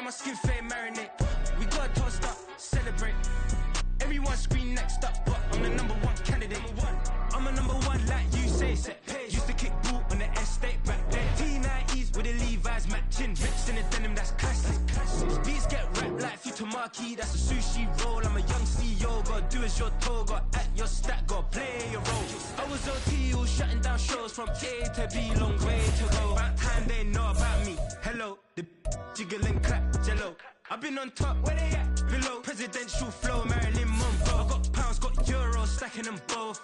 my skin fade marinate. We got a toast up, celebrate. Everyone scream next up, but I'm the number one candidate. I'm a number one like you say. Used to kick ball on the estate back then. T90s with the Levi's matching. Rips in the denim, that's classic. Beats get wrapped like Futamaki, that's a sushi roll. I'm a young CEO, gotta do as you're told. Gotta act your stat, gotta play your role. I was OT, all shutting down shows from A to B, long way to go. About time they know about me. Hello, the jiggle and clap, jello. I've been on top, where they at? Below, presidential flow, Marilyn Monroe. I got pounds, got euros, stacking them both.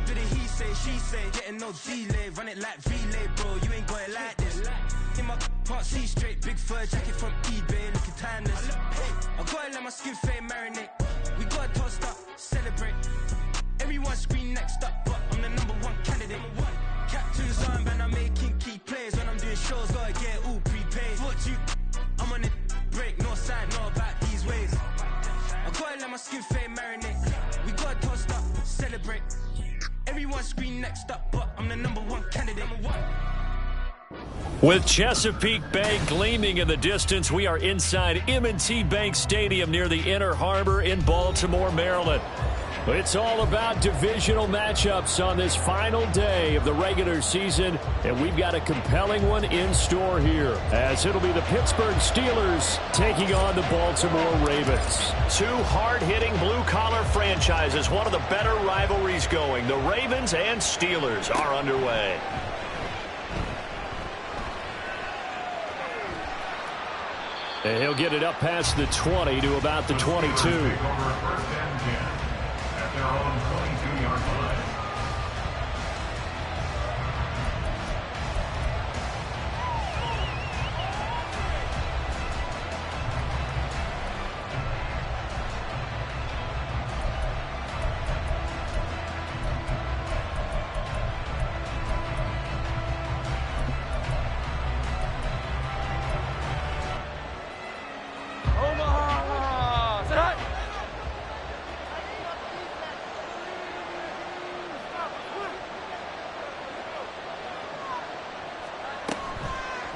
Do the he say, she say, getting no delay. Run it like relay, bro, you ain't got it like this. In my part C straight, big fur jacket from eBay, looking timeless. I gotta let my skin fade marinate. We gotta toast up, celebrate. Everyone scream next up, but I'm the number one candidate. Captain's armband, I'm making key plays. When I'm doing shows, gotta get all prepaid. What you, I'm on it, break, no side, know about these ways. I gotta let my skin fade marinate. We gotta toast up, celebrate. Everyone scream next up, but I'm the number one candidate. With Chesapeake Bay gleaming in the distance, we are inside M&T Bank Stadium near the Inner Harbor in Baltimore, Maryland. It's all about divisional matchups on this final day of the regular season, and we've got a compelling one in store here, as it'll be the Pittsburgh Steelers taking on the Baltimore Ravens. Two hard-hitting blue-collar franchises, one of the better rivalries going. The Ravens and Steelers are underway. And he'll get it up past the 20 to about the 22. Their own 22-yard line.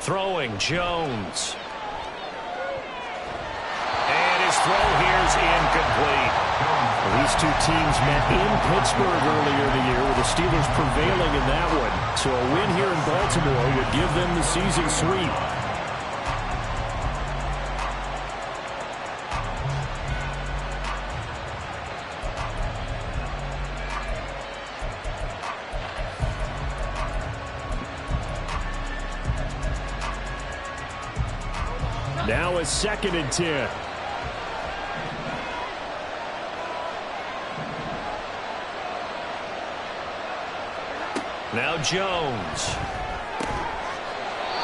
Throwing, Jones. And his throw here's incomplete. These two teams met in Pittsburgh earlier in the year, with the Steelers prevailing in that one. So a win here in Baltimore would give them the season sweep. Now a 2nd and 10. Now Jones.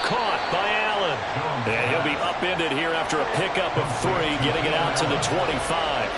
Caught by Allen. And he'll be upended here after a pickup of 3, getting it out to the 25.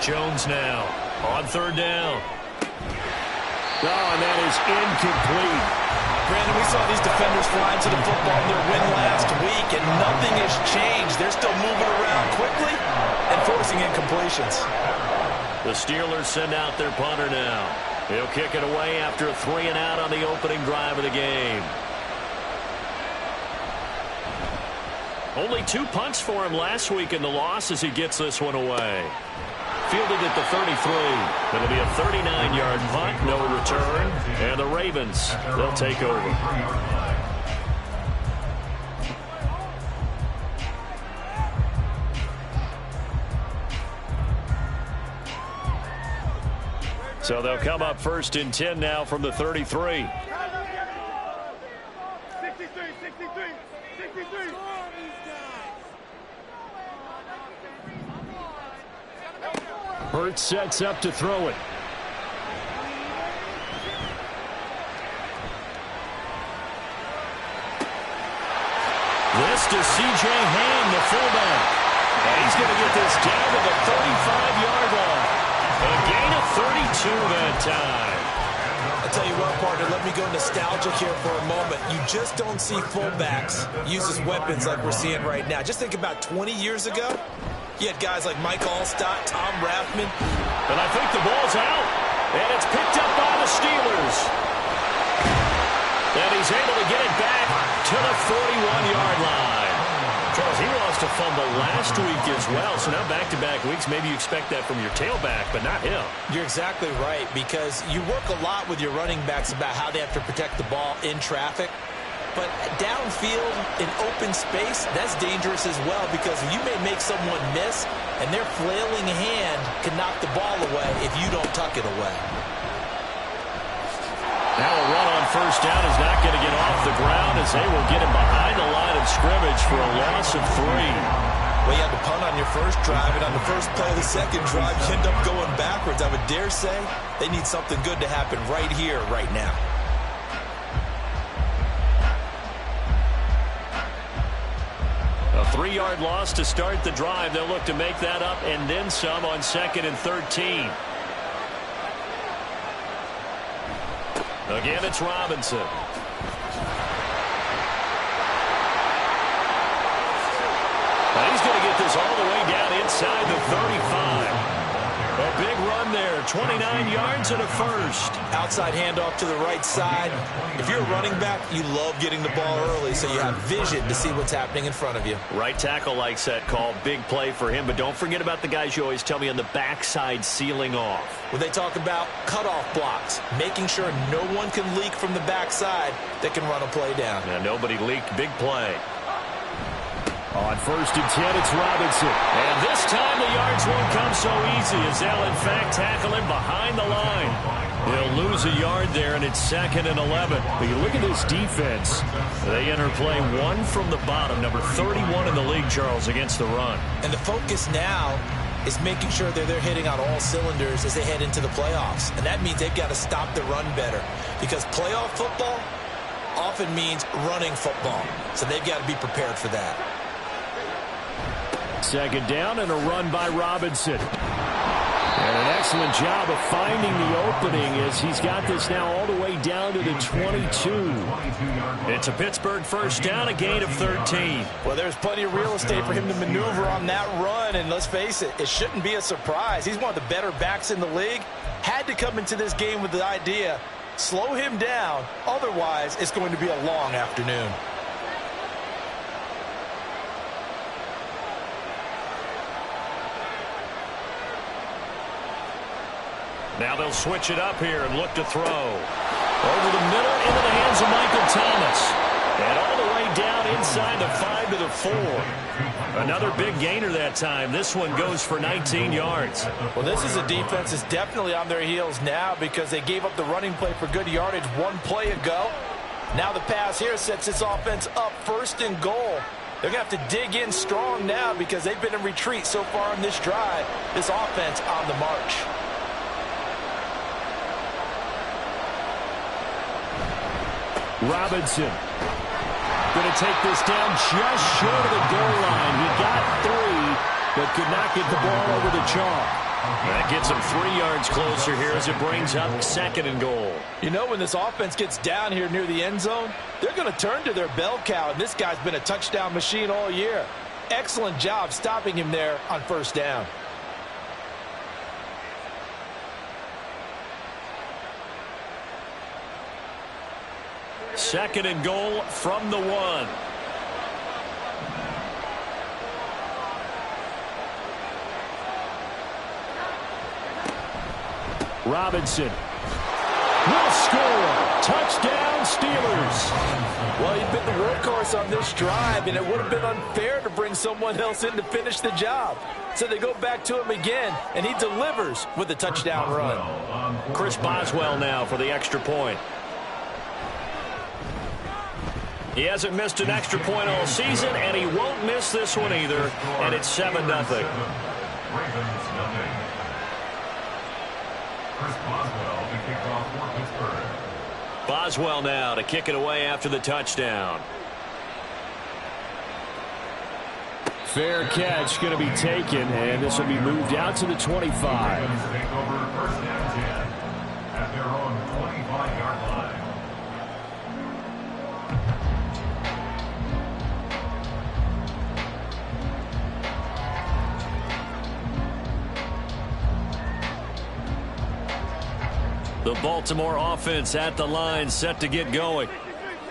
Jones now on 3rd down. Oh, and that is incomplete. Brandon, we saw these defenders flying to the football in their win last week, and nothing has changed. They're still moving around quickly and forcing incompletions. The Steelers send out their punter now. He'll kick it away after a 3-and-out on the opening drive of the game. Only 2 punts for him last week in the loss as he gets this one away. Fielded at the 33. It'll be a 39-yard punt, no return. And the Ravens, they'll take over. So they'll come up 1st and 10 now from the 33. Hurts sets up to throw it. This to C.J. Ham, the fullback. And he's going to get this down to the 35-yard line. A gain of 32 that time. I'll tell you what, partner, let me go nostalgic here for a moment. You just don't see fullbacks use as weapons like we're seeing right now. Just think about 20 years ago. You had guys like Mike Allstott, Tom Rathman. And I think the ball's out. And it's picked up by the Steelers. And he's able to get it back to the 41-yard line. Charles, he lost a fumble last week as well, so now back-to-back weeks, maybe you expect that from your tailback, but not him. You're exactly right, because you work a lot with your running backs about how they have to protect the ball in traffic. But downfield, in open space, that's dangerous as well, because you may make someone miss, and their flailing hand can knock the ball away if you don't tuck it away. Now a run on first down is not going to get off the ground as they will get him behind the line of scrimmage for a loss of 3. Well, you had to punt on your first drive, and on the first play of the second drive, you end up going backwards. I would dare say they need something good to happen right here, right now. A 3-yard loss to start the drive. They'll look to make that up and then some on 2nd and 13. Again, it's Robinson. And he's going to get this all the way down inside the 35. A big run there, 29 yards and a first. Outside handoff to the right side. If you're a running back, you love getting the ball early so you have vision to see what's happening in front of you. Right tackle likes that call. Big play for him, but don't forget about the guys you always tell me on the backside sealing off. When they talk about cutoff blocks, making sure no one can leak from the backside that can run a play down. Yeah, nobody leaked. Big play. On 1st and 10, it's Robinson. And this time the yards won't come so easy as they'll, in fact, tackle him behind the line. They'll lose a yard there, and it's 2nd and 11. But you look at this defense. They enter play 1 from the bottom, number 31 in the league, Charles, against the run. And the focus now is making sure that they're hitting on all cylinders as they head into the playoffs. And that means they've got to stop the run better, because playoff football often means running football. So they've got to be prepared for that. 2nd down and a run by Robinson. And an excellent job of finding the opening as he's got this now all the way down to the 22. It's a Pittsburgh first down, a gain of 13. Well, there's plenty of real estate for him to maneuver on that run, and let's face it, it shouldn't be a surprise. He's one of the better backs in the league. Had to come into this game with the idea, slow him down, otherwise it's going to be a long afternoon. Now they'll switch it up here and look to throw. Over the middle into the hands of Michael Thomas. And all the way down inside the 5 to the 4. Another big gainer that time. This one goes for 19 yards. Well, this is a defense that's definitely on their heels now because they gave up the running play for good yardage 1 play ago. Now the pass here sets this offense up 1st and goal. They're going to have to dig in strong now because they've been in retreat so far in this drive. This offense on the march. Robinson going to take this down just short of the goal line. He got 3, but could not get the ball over the chalk. That gets him 3 yards closer here as it brings up 2nd and goal. You know, when this offense gets down here near the end zone, they're going to turn to their bell cow, and this guy's been a touchdown machine all year. Excellent job stopping him there on 1st down. Second and goal from the 1. Robinson will score. Touchdown, Steelers. Well, you've been the workhorse on this drive, and it would have been unfair to bring someone else in to finish the job. So they go back to him again, and he delivers with a touchdown run. Chris Boswell now for the extra point. He hasn't missed an extra point all season, and he won't miss this one either, and it's 7-0. Boswell now to kick it away after the touchdown. Fair catch going to be taken, and this will be moved out to the 25. Take over first and 10 at their own 25-yard line. The Baltimore offense at the line, set to get going.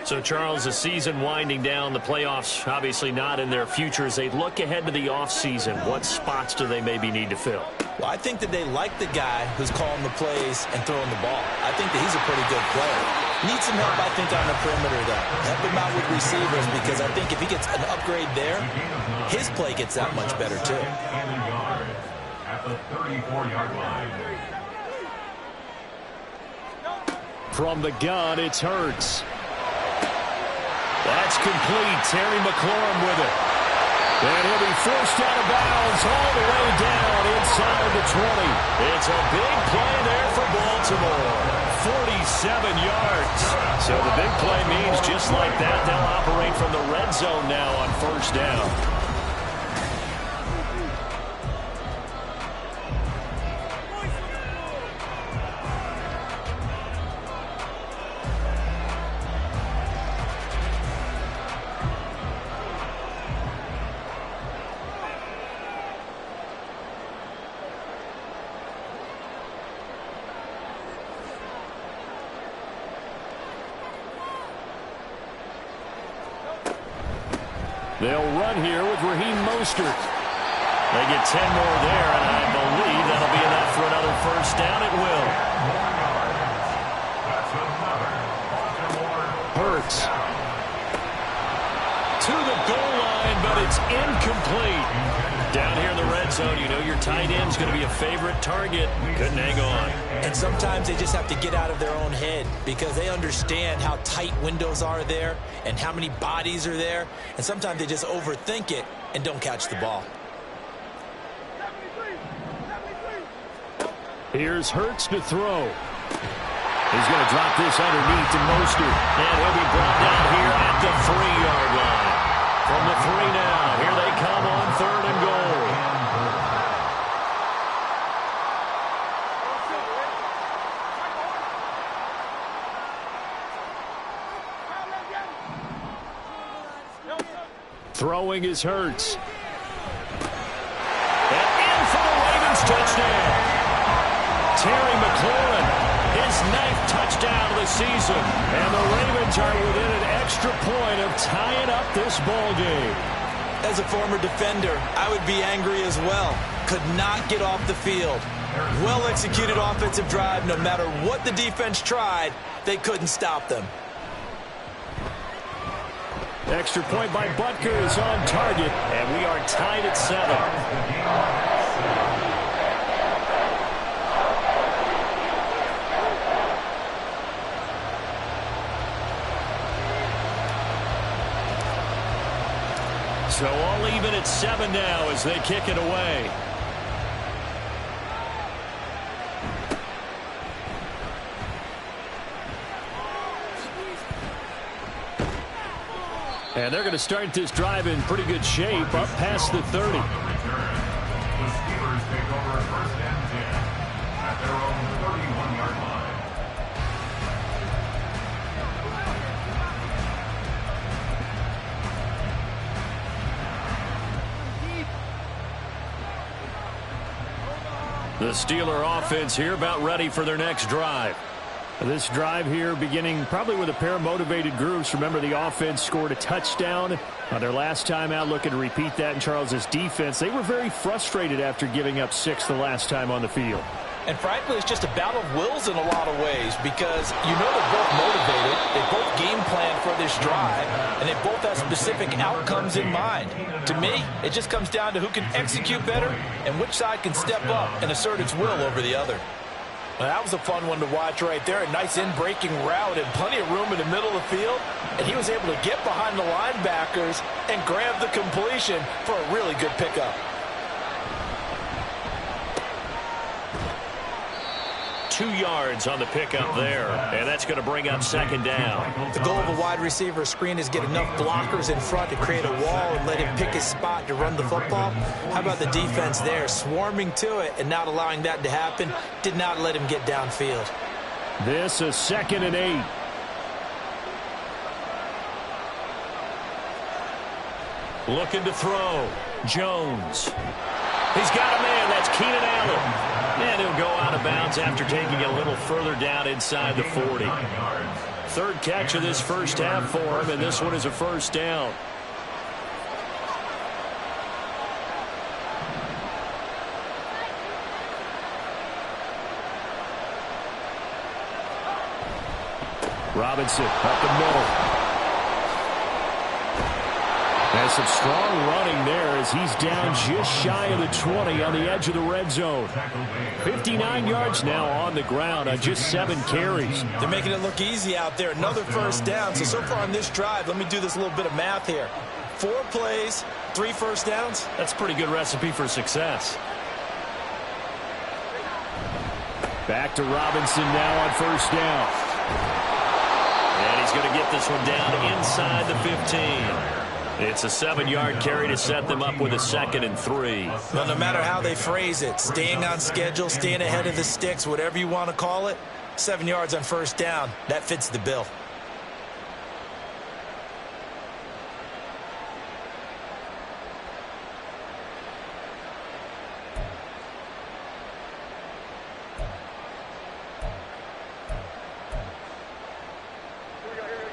So, Charles, the season winding down, the playoffs obviously not in their future. As they look ahead to the offseason, what spots do they maybe need to fill? Well, I think that they like the guy who's calling the plays and throwing the ball. I think that he's a pretty good player. Needs some help, I think, on the perimeter, though. Help him out with receivers, because I think if he gets an upgrade there, his play gets that much better, too. At the 34-yard line. From the gun, it's Hurts. That's complete. Terry McLaurin with it. And he'll be forced out of bounds all the way down inside the 20. It's a big play there for Baltimore. 47 yards. So the big play means just like that, they'll operate from the red zone now on first down. They'll run here with Raheem Mostert. They get 10 more there, and I believe that'll be enough for another first down. It will. Hurts. To the goal line, but it's incomplete. Down here in the red zone, you know your tight end's going to be a favorite target. Couldn't hang on. And sometimes they just have to get out of their own head because they understand how tight windows are there and how many bodies are there. And sometimes they just overthink it and don't catch the ball. Here's Hurts to throw. He's going to drop this underneath to Mostert. And he'll be brought down here at the 3-yard line. From the 3 now, here they come on 3rd and goal. Throwing is Hurts. And in for the Ravens touchdown. Terry McLaurin, his 9th touchdown of the season. And the Ravens are within an extra point of tying up this ball game. As a former defender, I would be angry as well. Could not get off the field. Well-executed offensive drive. No matter what the defense tried, they couldn't stop them. Extra point by Butker is on target, and we are tied at 7. So all even at 7 now as they kick it away. And they're going to start this drive in pretty good shape up past the 30. The Steelers take over first and 10 at their own 31-yard line. The Steeler offense here about ready for their next drive. This drive here beginning probably with a pair of motivated groups. Remember, the offense scored a touchdown on their last time out. Looking to repeat that in Charles's defense. They were very frustrated after giving up 6 the last time on the field. And frankly, it's just a battle of wills in a lot of ways because you know they're both motivated, they both game plan for this drive, and they both have specific outcomes in mind. To me, it just comes down to who can execute better and which side can step up and assert its will over the other. Well, that was a fun one to watch right there. A nice in-breaking route and plenty of room in the middle of the field. And he was able to get behind the linebackers and grab the completion for a really good pickup. 2 yards on the pickup there, and that's going to bring up second down. The goal of a wide receiver screen is get enough blockers in front to create a wall and let him pick his spot to run the football. How about the defense there, swarming to it and not allowing that to happen? Did not let him get downfield. This is 2nd and 8. Looking to throw. Jones. He's got a man. That's Keenan Allen. And he'll go out of bounds after taking it a little further down inside the 40. 3rd catch of this first half for him, and this one is a first down. Robinson up the middle. Has some strong running there as he's down just shy of the 20 on the edge of the red zone. 59 yards now on the ground on just 7 carries. They're making it look easy out there. Another first down. So far on this drive, let me do this little bit of math here. 4 plays, 3 first downs. That's a pretty good recipe for success. Back to Robinson now on first down. And he's going to get this one down inside the 15. It's a 7-yard carry to set them up with a 2nd and 3. Well, no matter how they phrase it, staying on schedule, staying ahead of the sticks, whatever you want to call it, 7 yards on first down, that fits the bill.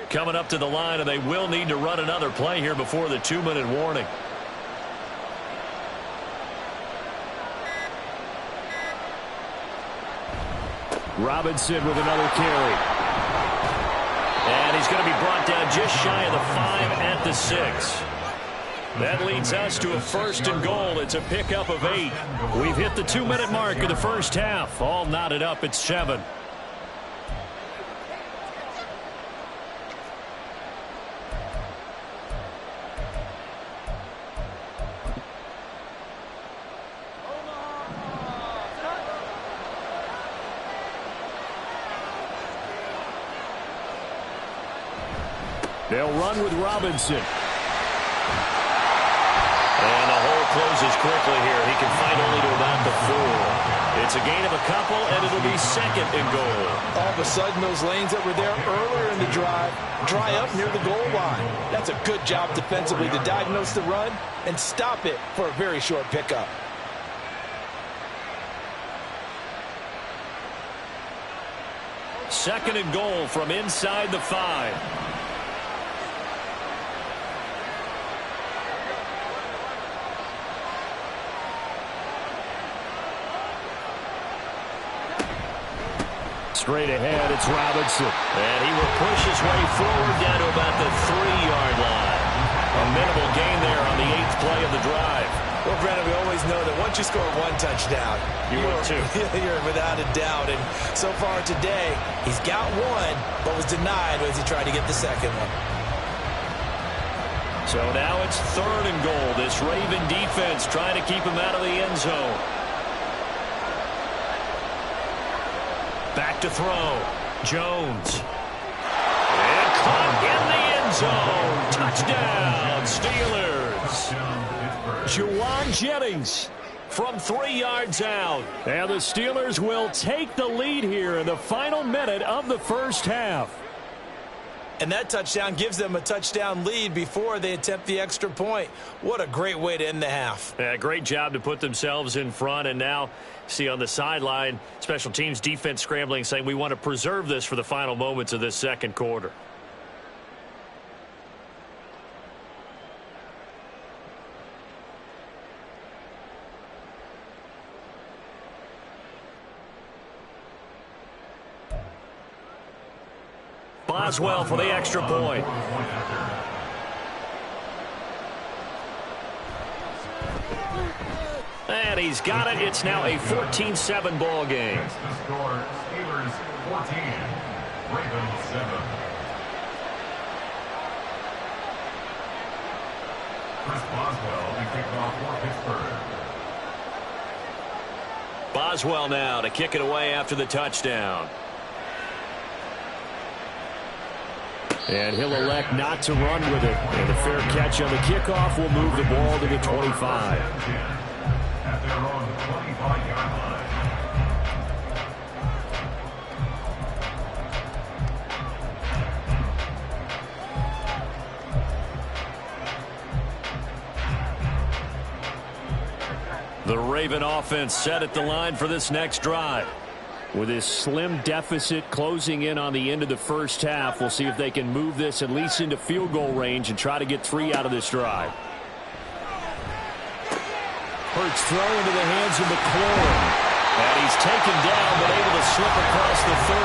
Coming up to the line, and they will need to run another play here before the 2-minute warning. Robinson with another carry. And he's going to be brought down just shy of the 5 at the 6. That leads us to a 1st and goal. It's a pickup of 8. We've hit the 2-minute mark of the first half. All knotted up at 7. They'll run with Robinson. And the hole closes quickly here. He can fight only to about the 4. It's a gain of a couple, and it'll be 2nd and goal. All of a sudden, those lanes that were there earlier in the drive dry up near the goal line. That's a good job defensively to diagnose the run and stop it for a very short pickup. Second and goal from inside the 5. Straight ahead, it's Robinson. And he will push his way forward down to about the 3-yard line. A minimal gain there on the 8th play of the drive. Well, Brandon, we always know that once you score 1 touchdown, you're without a doubt. And so far today, he's got 1, but was denied as he tried to get the 2nd one. So now it's 3rd and goal. This Raven defense trying to keep him out of the end zone. Back to throw. Jones. And caught in the end zone. Touchdown, Steelers. Juwan Jennings from 3 yards out. And the Steelers will take the lead here in the final minute of the first half. And that touchdown gives them a touchdown lead before they attempt the extra point. What a great way to end the half. Yeah, great job to put themselves in front. And now, see on the sideline, special teams defense scrambling, saying we want to preserve this for the final moments of this second quarter. Boswell for the extra point. And he's got it. It's now a 14-7 ball game. The score, Steelers 14, Ravens 7. Chris Boswell, the kickoff for Pittsburgh. Boswell now to kick it away after the touchdown. And he'll elect not to run with it. And the fair catch on the kickoff will move the ball to the 25. At their own 25-yard line. The Raven offense set at the line for this next drive. With this slim deficit closing in on the end of the first half, we'll see if they can move this at least into field goal range and try to get 3 out of this drive. Hurts throw into the hands of McLaurin. And he's taken down but able to slip across the 35.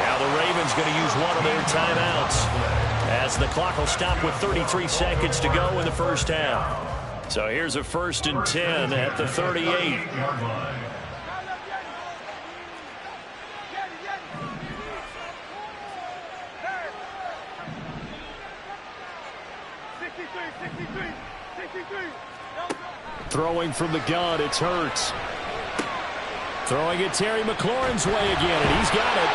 Now the Ravens going to use one of their timeouts as the clock will stop with 33 seconds to go in the first half. So here's a 1st and 10 at the 38. Throwing from the gun, it's Hurts. Throwing it Terry McLaurin's way again, and he's got it.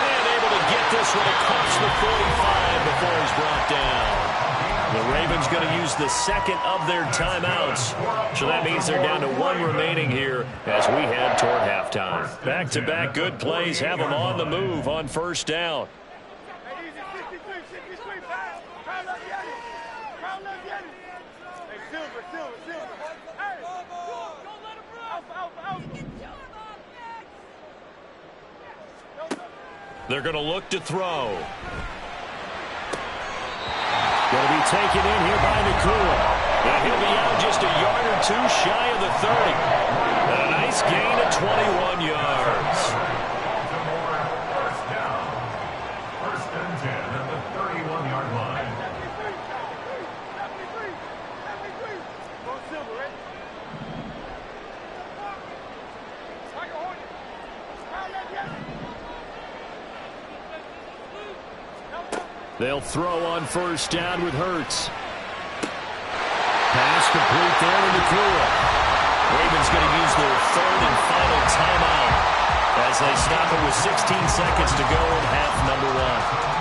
And able to get this one across the 45 before he's brought down. The Ravens going to use the second of their timeouts. So that means they're down to 1 remaining here as we head toward halftime. Back-to-back good plays have them on the move on 1st down. They're going to look to throw. Going to be taken in here by Nakua. And he'll be out just a yard or 2 shy of the 30. And a nice gain of 21 yards. First down. 1st and 10 at the 31-yard line. They'll throw on 1st down with Hurts. Pass complete there to Nakua. Ravens going to use their 3rd and final timeout as they stop it with 16 seconds to go in half number 1.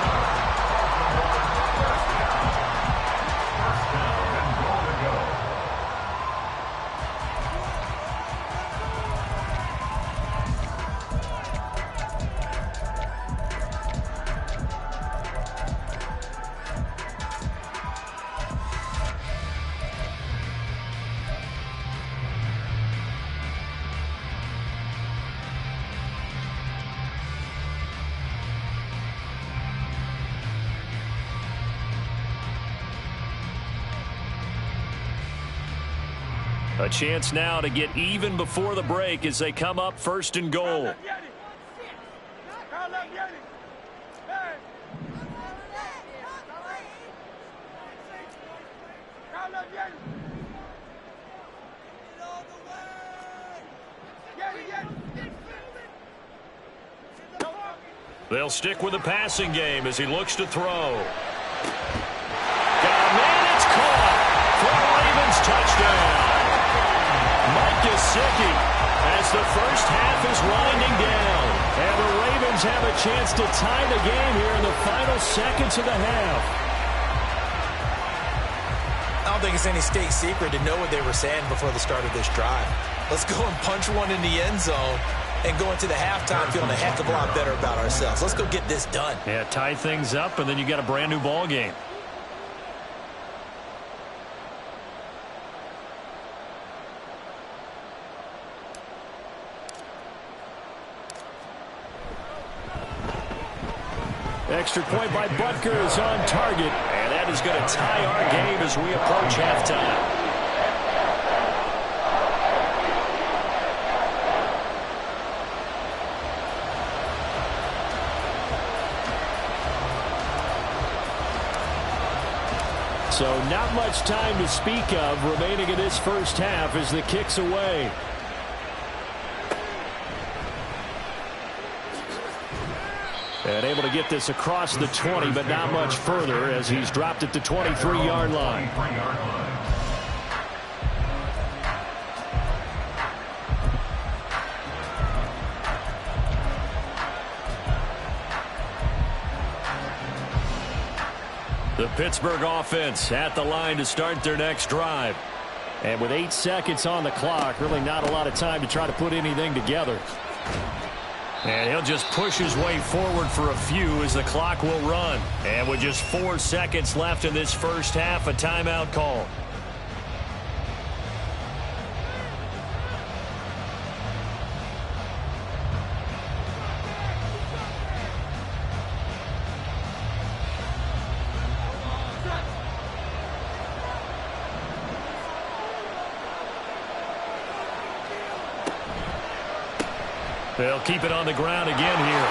A chance now to get even before the break as they come up 1st and goal. They'll stick with the passing game as he looks to throw. Got a man, it's caught for a Ravens touchdown. Mike Gesicki as the first half is winding down. And the Ravens have a chance to tie the game here in the final seconds of the half. I don't think it's any state secret to know what they were saying before the start of this drive. Let's go and punch one in the end zone and go into the halftime feeling a heck of a lot better about ourselves. Let's go get this done. Yeah, tie things up, and then you got a brand new ball game. Extra point by Butker is on target, and that is going to tie our game as we approach halftime. So not much time to speak of remaining in this first half as the kick's away. And able to get this across the 20, but not much further as he's dropped at the 23-yard line. The Pittsburgh offense at the line to start their next drive. And with 8 seconds on the clock, really not a lot of time to try to put anything together. And he'll just push his way forward for a few as the clock will run. And with just 4 seconds left in this first half, a timeout call. They'll keep it on the ground again here.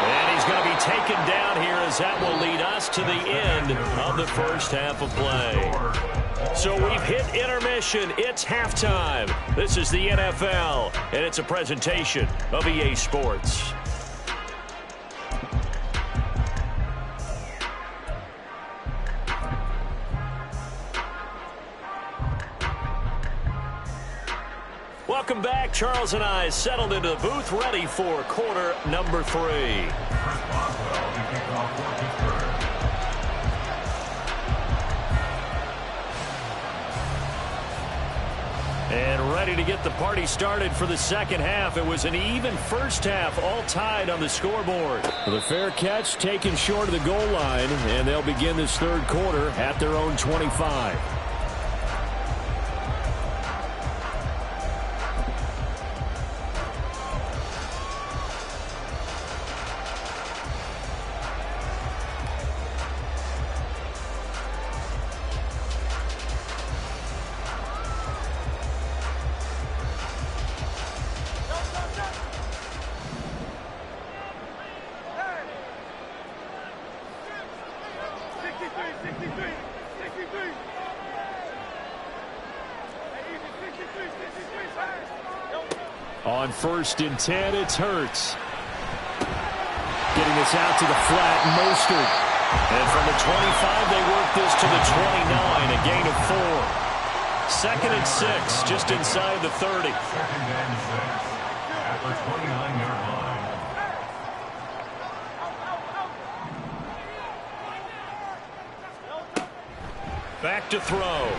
And he's going to be taken down here as that will lead us to the end of the first half of play. So we've hit intermission. It's halftime. This is the NFL, and it's a presentation of EA Sports. Welcome back. Charles and I settled into the booth, ready for quarter number 3. And ready to get the party started for the second half. It was an even first half, all tied on the scoreboard. The fair catch taken short of the goal line, and they'll begin this third quarter at their own 25. On 1st and 10, it's Hurts. Getting this out to the flat, Mostert. And from the 25, they work this to the 29, a gain of 4. 2nd and 6, just inside the 30. 2nd and 6 at the 29-yard line. Back to throw.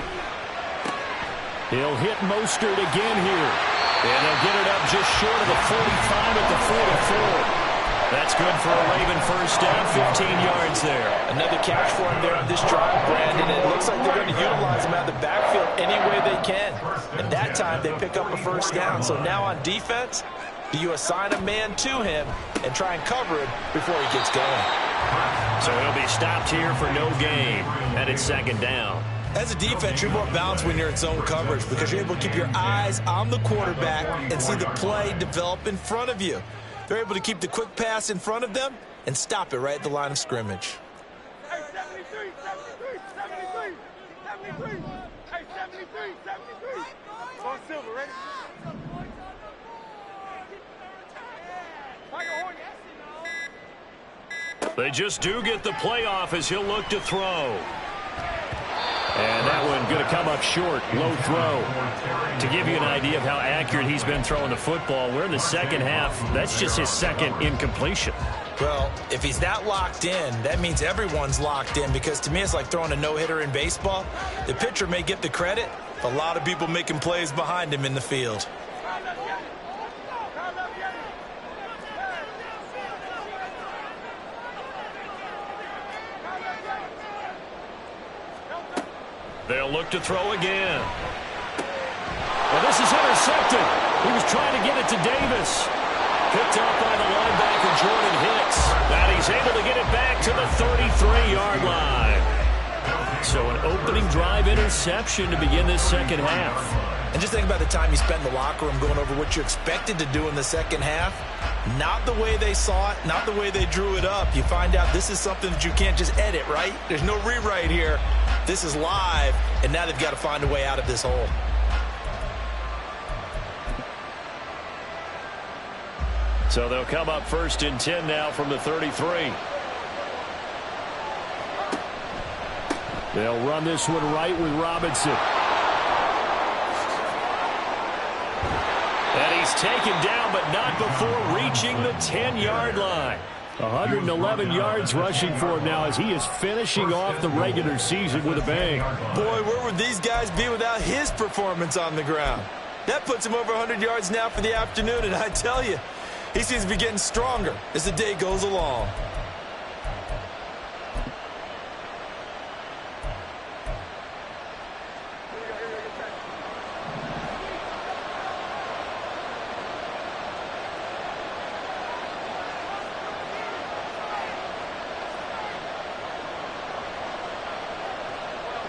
He'll hit Mostert again here. And they'll get it up just short of the 45 at the 44. That's good for a Raven first down, 15 yards there. Another catch for him there on this drive, Brandon. It looks like they're going to utilize him out of the backfield any way they can. And that time they pick up a first down. So now on defense, do you assign a man to him and try and cover him before he gets going? So he'll be stopped here for no gain. And it's 2nd down. As a defense, you're more balanced when you're in zone coverage because you're able to keep your eyes on the quarterback and see the play develop in front of you. They're able to keep the quick pass in front of them and stop it right at the line of scrimmage. Hey, 73, 73, 73, 73. Hey, 73, 73. On Silver, ready? They just do get the playoff as he'll look to throw. And that one going to come up short. Low throw. To give you an idea of how accurate he's been throwing the football, we're in the second half. That's just his 2nd incompletion. Well, if he's that locked in, that means everyone's locked in because to me it's like throwing a no-hitter in baseball. The pitcher may get the credit, a lot of people making plays behind him in the field. They'll look to throw again. Well, this is intercepted. He was trying to get it to Davis. Picked up by the linebacker, Jordan Hicks. And he's able to get it back to the 33-yard line. So an opening drive interception to begin this second half. And just think about the time you spent in the locker room going over what you expected to do in the second half. Not the way they saw it, not the way they drew it up. You find out this is something that you can't just edit, right? There's no rewrite here. This is live, and now they've got to find a way out of this hole. So they'll come up 1st and 10 now from the 33. They'll run this one right with Robinson. And he's taken down, but not before reaching the 10-yard line. 111 yards rushing for him now as he is finishing off the regular season with a bang. Boy, where would these guys be without his performance on the ground? That puts him over 100 yards now for the afternoon, and I tell you, he seems to be getting stronger as the day goes along.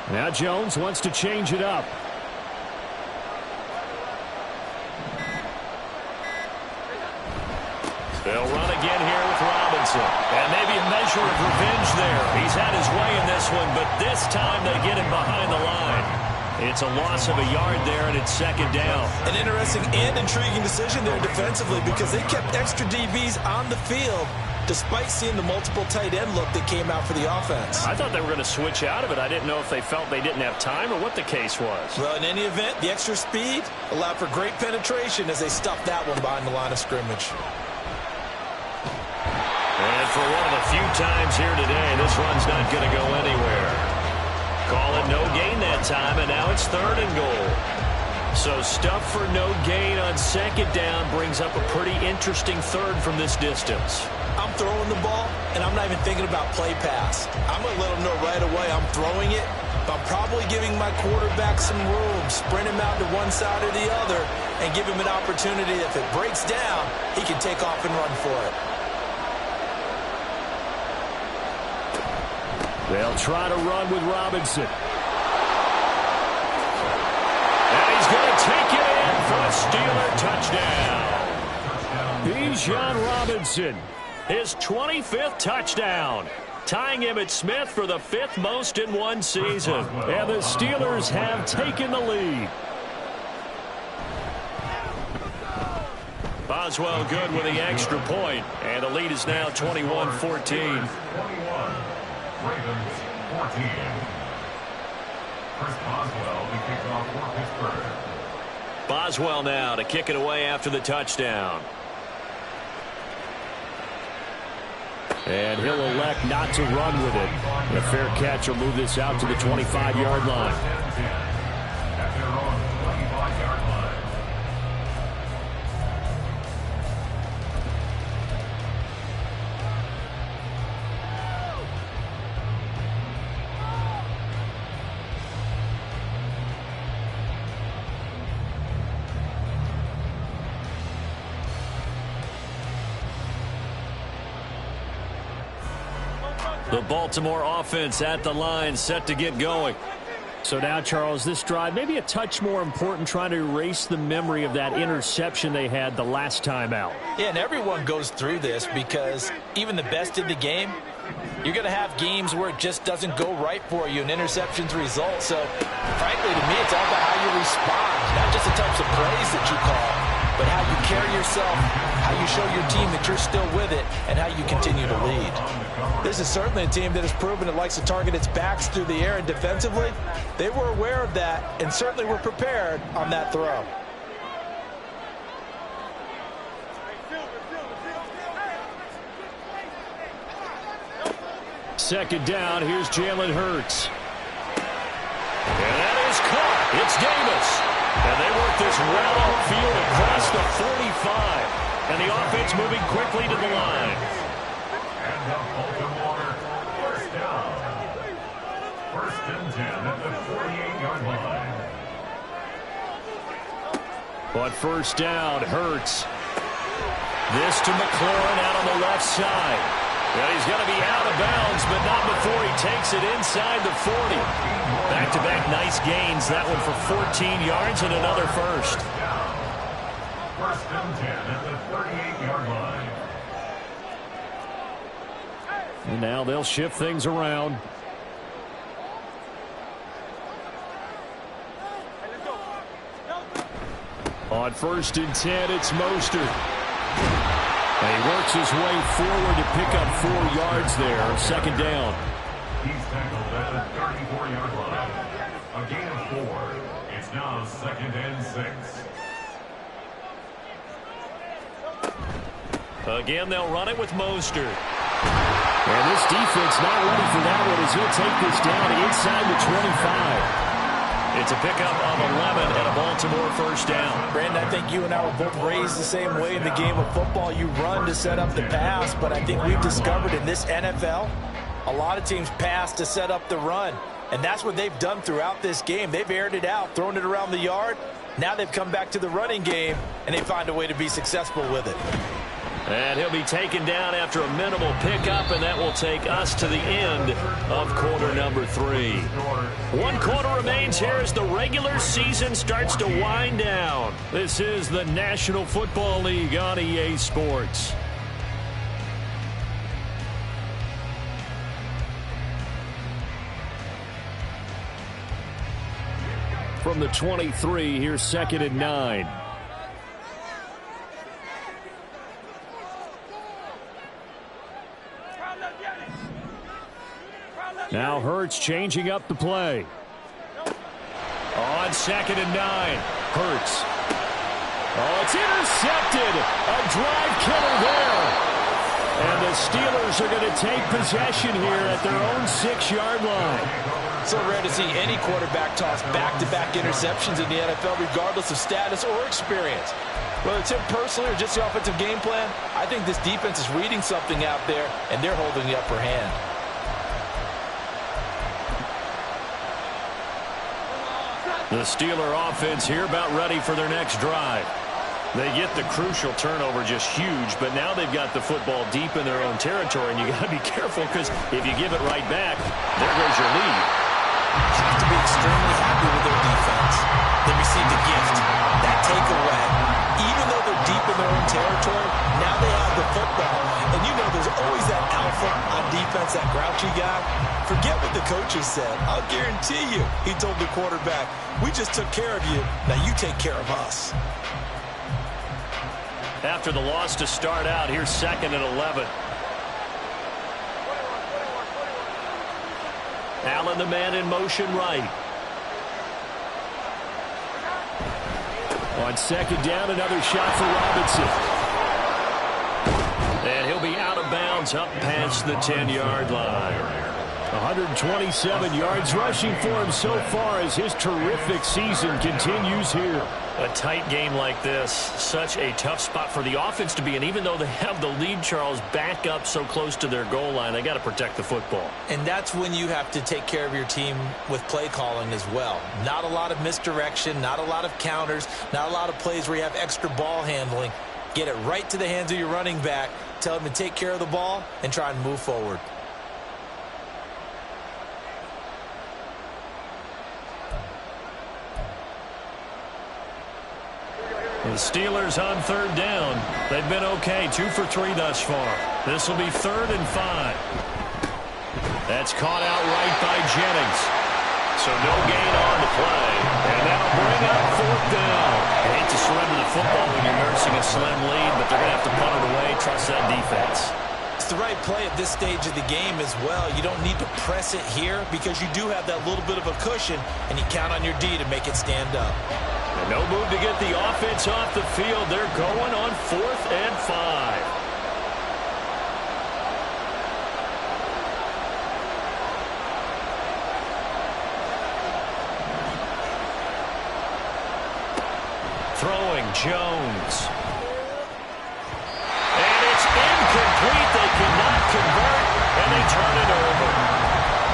Now Jones wants to change it up. They'll run again here with Robinson. And maybe a measure of revenge there. He's had his way in this one, but this time they get him behind the line. It's a loss of a yard there, and it's second down. An interesting and intriguing decision there defensively because they kept extra DBs on the field despite seeing the multiple tight end look that came out for the offense. I thought they were going to switch out of it. I didn't know if they felt they didn't have time or what the case was. Well, in any event, the extra speed allowed for great penetration as they stuffed that one behind the line of scrimmage. And for one of the few times here today, this run's not going to go anywhere. Call it no gain that time, and now it's 3rd and goal. So stuff for no gain on second down brings up a pretty interesting third from this distance. I'm throwing the ball, and I'm not even thinking about play pass. I'm going to let them know right away I'm throwing it, but I'm probably giving my quarterback some room, sprint him out to one side or the other, and give him an opportunity. If it breaks down, he can take off and run for it. They'll try to run with Robinson. And he's going to take it in for a Steeler touchdown. Bijan Robinson, his 25th touchdown, tying Emmitt Smith for the 5th most in one season. And the Steelers have taken the lead. Boswell good with the extra point, and the lead is now 21-14. Ravens 14. Chris Boswell to kick off for Pittsburgh. Boswell now to kick it away after the touchdown. And he'll elect not to run with it. And a fair catch will move this out to the 25-yard line. At their own 25-yard line. The Baltimore offense at the line, set to get going. So now, Charles, this drive maybe a touch more important, trying to erase the memory of that interception they had the last time out. Yeah, and everyone goes through this because even the best in the game, you're going to have games where it just doesn't go right for you, and interceptions result. So, frankly, to me, it's all about how you respond, not just the types of plays that you call, but how you carry yourself, how you show your team that you're still with it, and how you continue to lead. This is certainly a team that has proven it likes to target its backs through the air, and defensively, they were aware of that and certainly were prepared on that throw. Second down, here's Jalen Hurts. And that is caught. It's Davis. And they work this well upfield across the 45. And the offense moving quickly to the line. And the Baltimore first down. 1st and 10 at the 48-yard line. But first down, Hurts. This to McLaurin out on the left side. Well, he's going to be out of bounds, but not before he takes it inside the 40. Back-to-back nice gains. That one for 14 yards and another first. 1st and 10 at the 38-yard line. And now they'll shift things around. On 1st and 10, it's Mostert. And he works his way forward to pick up 4 yards there. Second down. He's tackled at the 34-yard line. A gain of 4. It's now 2nd and 6. Again, they'll run it with Mostert. And this defense not ready for that one as he'll take this down inside the 25. It's a pickup of 11 and a Baltimore first down. Brandon, I think you and I were both raised the same way in the game of football. You run to set up the pass, but I think we've discovered in this NFL, a lot of teams pass to set up the run. And that's what they've done throughout this game. They've aired it out, thrown it around the yard. Now they've come back to the running game, and they find a way to be successful with it. And he'll be taken down after a minimal pickup, and that will take us to the end of quarter number 3. 1 quarter remains here as the regular season starts to wind down. This is the National Football League on EA Sports. From the 23, here's 2nd and 9. Now Hurts changing up the play. On 2nd and 9, Hurts. Oh, it's intercepted. A drive killer there. And the Steelers are going to take possession here at their own 6-yard line. So rare to see any quarterback toss back-to-back interceptions in the NFL, regardless of status or experience. Whether it's him personally or just the offensive game plan, I think this defense is reading something out there, and they're holding the upper hand. The Steeler offense here about ready for their next drive. They get the crucial turnover, just huge, but now they've got the football deep in their own territory, and you got to be careful because if you give it right back, there goes your lead. Have to be extremely happy with their defense. They received a gift. That takeaway, even though they're deep in their own territory, now they have the football. And you know there's always that alpha on defense, that grouchy guy. Forget what the coaches said. I'll guarantee you, he told the quarterback, we just took care of you, now you take care of us. After the loss to start out, here's 2nd and 11. Allen, the man in motion right. On 2nd down, another shot for Robinson. And he'll be out of bounds up past the 10-yard line. 127 yards rushing for him so far as his terrific season continues here. A tight game like this, such a tough spot for the offense to be in. Even though they have the lead, Charles, back up so close to their goal line, they got to protect the football. And that's when you have to take care of your team with play calling as well. Not a lot of misdirection, not a lot of counters, not a lot of plays where you have extra ball handling. Get it right to the hands of your running back, tell him to take care of the ball, and try and move forward. The Steelers on 3rd down. They've been okay, 2 for 3 thus far. This will be 3rd and 5. That's caught out right by Jennings. So no gain on the play. And that'll bring up 4th down. You hate to surrender the football when you're nursing a slim lead, but they're going to have to punt it away. Trust that defense. It's the right play at this stage of the game as well. You don't need to press it here because you do have that little bit of a cushion, and you count on your D to make it stand up. And no move to get the offense off the field. They're going on 4th and 5. Throwing Jones. And it's incomplete. They cannot convert, and they turn it over.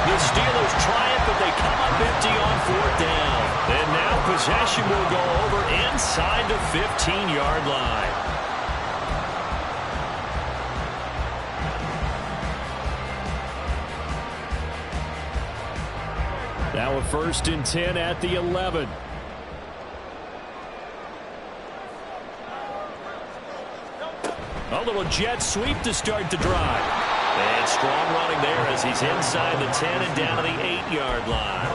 The Steelers triumph, but they come up empty on 4th down. And now possession will go over inside the 15-yard line. Now a 1st and 10 at the 11. A little jet sweep to start the drive. And strong running there as he's inside the 10 and down to the 8-yard line.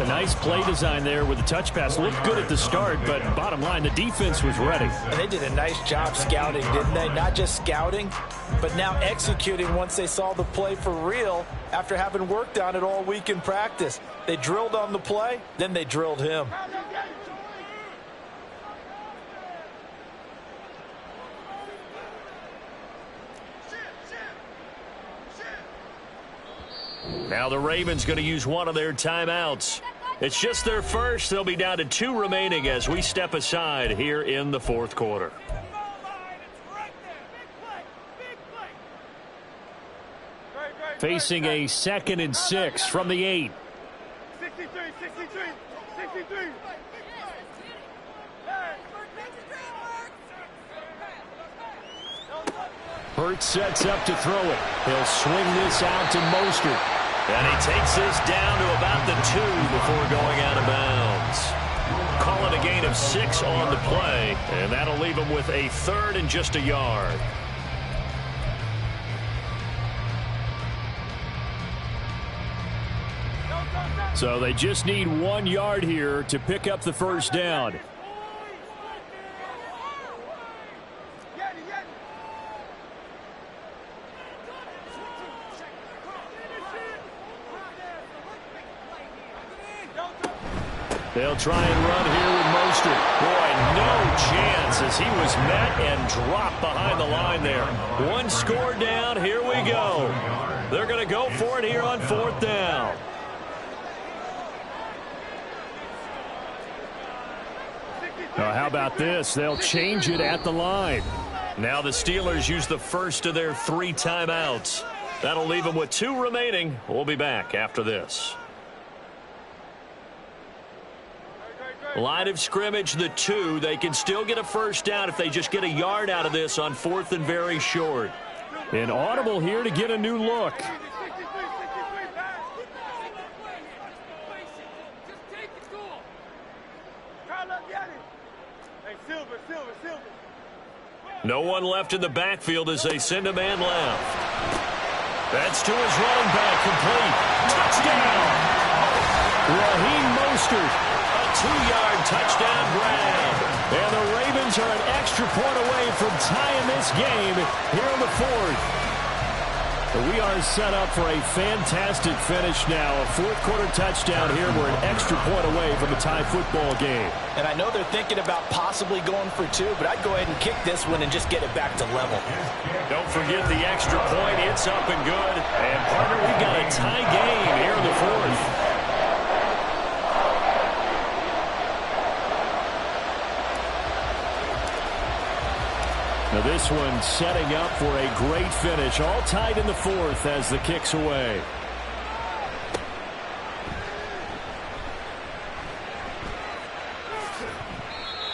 A nice play design there with the touch pass. Looked good at the start, but bottom line, the defense was ready. And they did a nice job scouting, didn't they? Not just scouting, but now executing once they saw the play for real after having worked on it all week in practice. They drilled on the play, then they drilled him. Now the Ravens going to use one of their timeouts. It's just their first. They'll be down to 2 remaining as we step aside here in the fourth quarter. Facing a 2nd and 6 from the 8. 63. Hurts sets up to throw it. He'll swing this out to Mostert. And he takes this down to about the 2 before going out of bounds. Call it a gain of 6 on the play, and that'll leave him with a 3rd and just a yard. So they just need 1 yard here to pick up the first down. They'll try and run here with Mostert. Boy, no chance as he was met and dropped behind the line there. 1 score down. Here we go. They're going to go for it here on 4th down. How about this? They'll change it at the line. Now the Steelers use the first of their 3 timeouts. That'll leave them with 2 remaining. We'll be back after this. Line of scrimmage, the 2. They can still get a first down if they just get a yard out of this on 4th and very short. An audible here to get a new look. No one left in the backfield as they send a man left. That's to his running back, complete. Touchdown! Raheem Mostert, a 2-yard touchdown grab. And the Ravens are an extra point away from tying this game here in the 4th. We are set up for a fantastic finish now. A 4th quarter touchdown here. We're an extra point away from a tie football game. And I know they're thinking about possibly going for 2, but I'd go ahead and kick this one and just get it back to level. Don't forget the extra point. It's up and good. And, partner, we've got a tie game here in the 4th. Now this one setting up for a great finish. All tied in the 4th as the kick's away.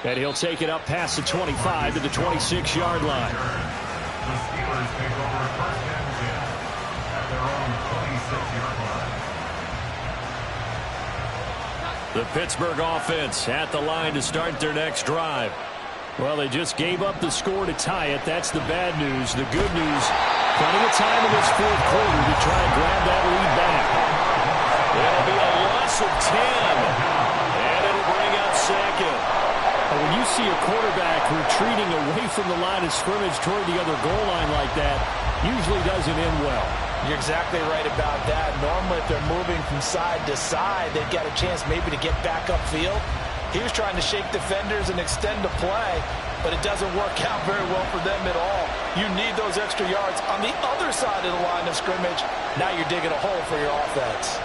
And he'll take it up past the 25 to the 26-yard line. The Steelers take over 1st and 10 at their own 26-yard line. The Pittsburgh offense at the line to start their next drive. Well, they just gave up the score to tie it. That's the bad news. The good news, plenty of time in this 4th quarter to try and grab that lead back. It'll be a loss of 10, and it'll bring up 2nd. When you see a quarterback retreating away from the line of scrimmage toward the other goal line like that, usually doesn't end well. You're exactly right about that. Normally, if they're moving from side to side, they've got a chance maybe to get back upfield. He was trying to shake defenders and extend the play, but it doesn't work out very well for them at all. You need those extra yards on the other side of the line of scrimmage. Now you're digging a hole for your offense.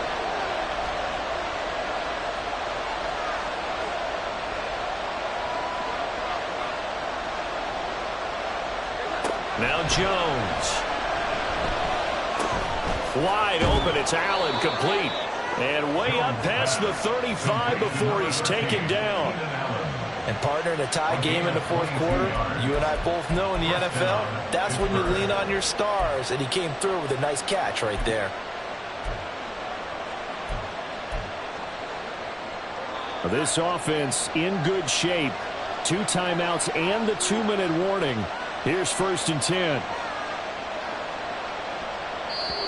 Now Jones. Wide open. It's Allen, complete. And way up past the 35 before he's taken down. And, partner, in a tie game in the 4th quarter, you and I both know in the NFL, that's when you lean on your stars. And he came through with a nice catch right there. This offense in good shape. 2 timeouts and the 2-minute warning. Here's 1st and 10.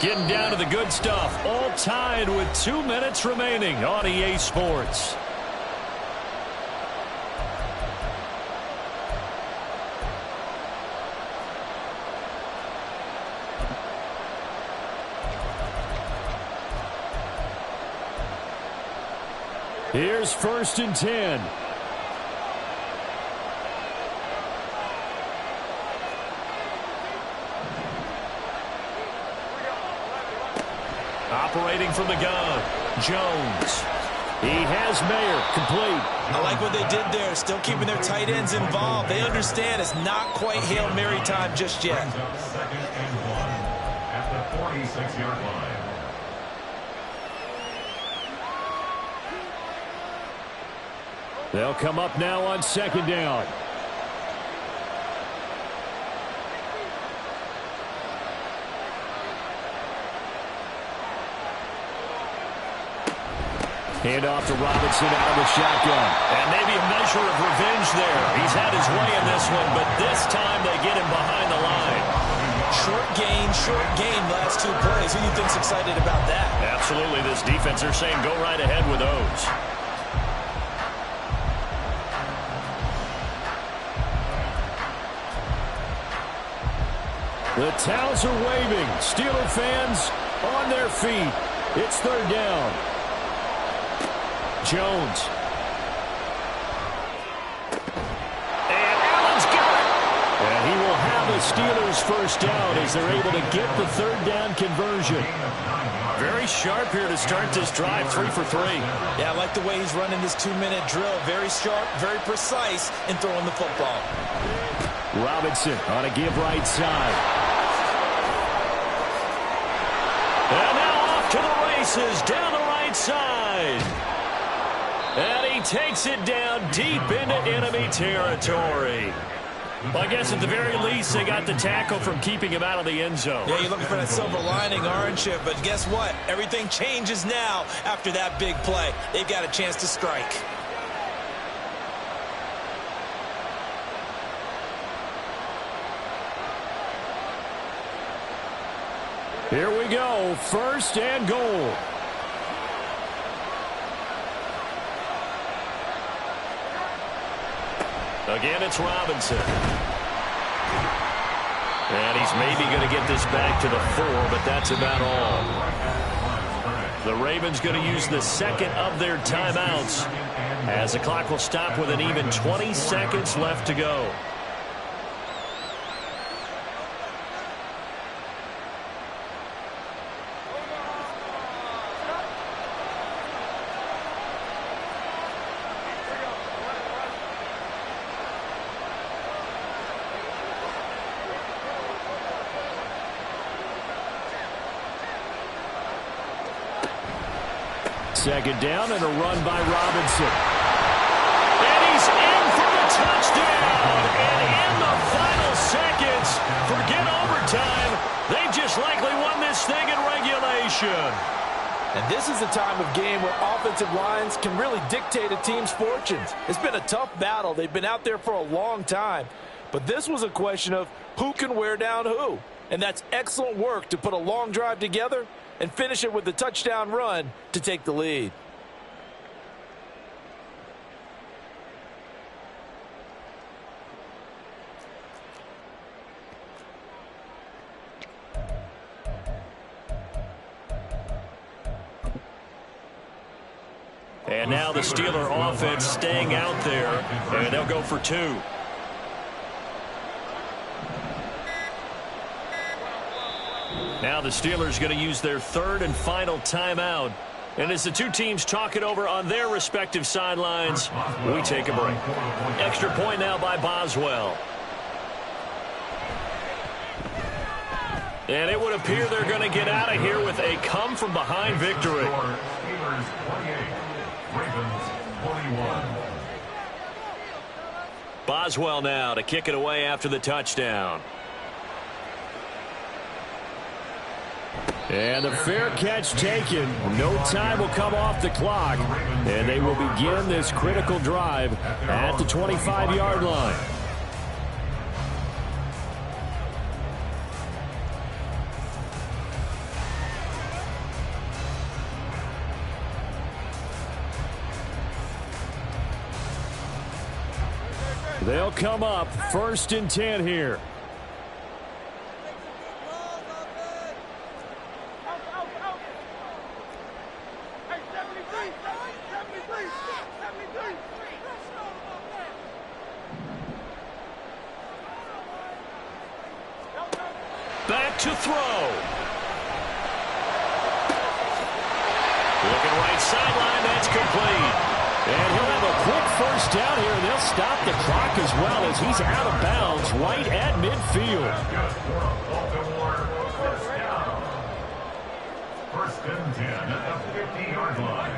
Getting down to the good stuff. All tied with 2 minutes remaining on EA Sports. Here's 1st and 10. separating from the gun. Jones. He has Mayer complete. I like what they did there, still keeping their tight ends involved. They understand it's not quite Hail Mary time just yet. Second and 1 at the 46-yard line. They'll come up now on second down. Hand off to Robinson out of the shotgun. And maybe a measure of revenge there. He's had his way in this one, but this time they get him behind the line. Short gain last 2 plays. Who do you think's excited about that? Absolutely. This defense are saying go right ahead with those. The towels are waving. Steeler fans on their feet. It's third down. Jones. And Allen's got it. And he will have a Steelers first down as they're able to get the third down conversion. Very sharp here to start this drive, 3 for 3. Yeah, I like the way he's running this 2-minute drill. Very sharp, very precise in throwing the football. Robinson on a give right side. And now off to the races down the right side. And he takes it down deep into enemy territory. Well, I guess at the very least, they got the tackle from keeping him out of the end zone. Yeah, you're looking for that silver lining, aren't you? But guess what? Everything changes now after that big play. They've got a chance to strike. Here we go. First and goal. Again, it's Robinson. And he's maybe going to get this back to the 4, but that's about all. The Ravens going to use the second of their timeouts as the clock will stop with an even 20 seconds left to go. Second down and a run by Robinson. And he's in for the touchdown. And in the final seconds, forget overtime. They just likely won this thing in regulation. And this is the time of game where offensive lines can really dictate a team's fortunes. It's been a tough battle. They've been out there for a long time. But this was a question of who can wear down who. And that's excellent work to put a long drive together and finish it with a touchdown run to take the lead. And now the Steeler offense staying out there, and they'll go for 2. Now the Steelers going to use their third and final timeout. And as the two teams talk it over on their respective sidelines, we take a break. Extra point now by Boswell. And it would appear they're going to get out of here with a come-from-behind victory. Steelers 28, Ravens 21. Boswell now to kick it away after the touchdown. And the fair catch taken. No time will come off the clock. And they will begin this critical drive at the 25-yard line. They'll come up first and 10 here. Back to throw. sideline. That's complete. And he'll have a quick first down here, and they'll stop the clock as well as he's out of bounds right at midfield. Baltimore, first down. First and 10 at the 50-yard line.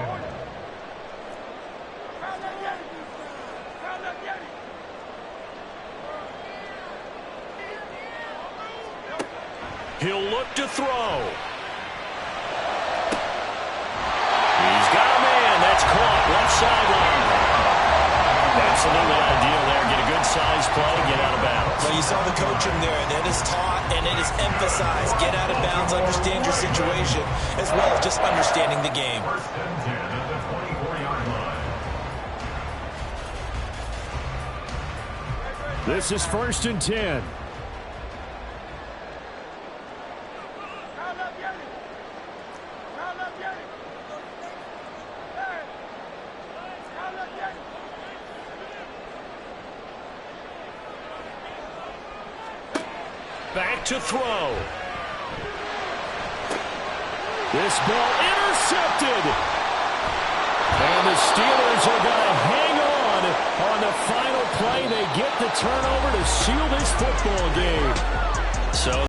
He'll look to throw. He's got a man. That's caught left sideline. Absolutely ideal there. Get a good size play, get out of bounds. Well, you saw the coaching there, and it is taught and it is emphasized. Get out of bounds, understand your situation, as well as just understanding the game. First and 10 at the 24-yard line. This is first and 10. Back to throw. This ball intercepted. And the Steelers are going to hang on the final play. They get the turnover to seal this football game. So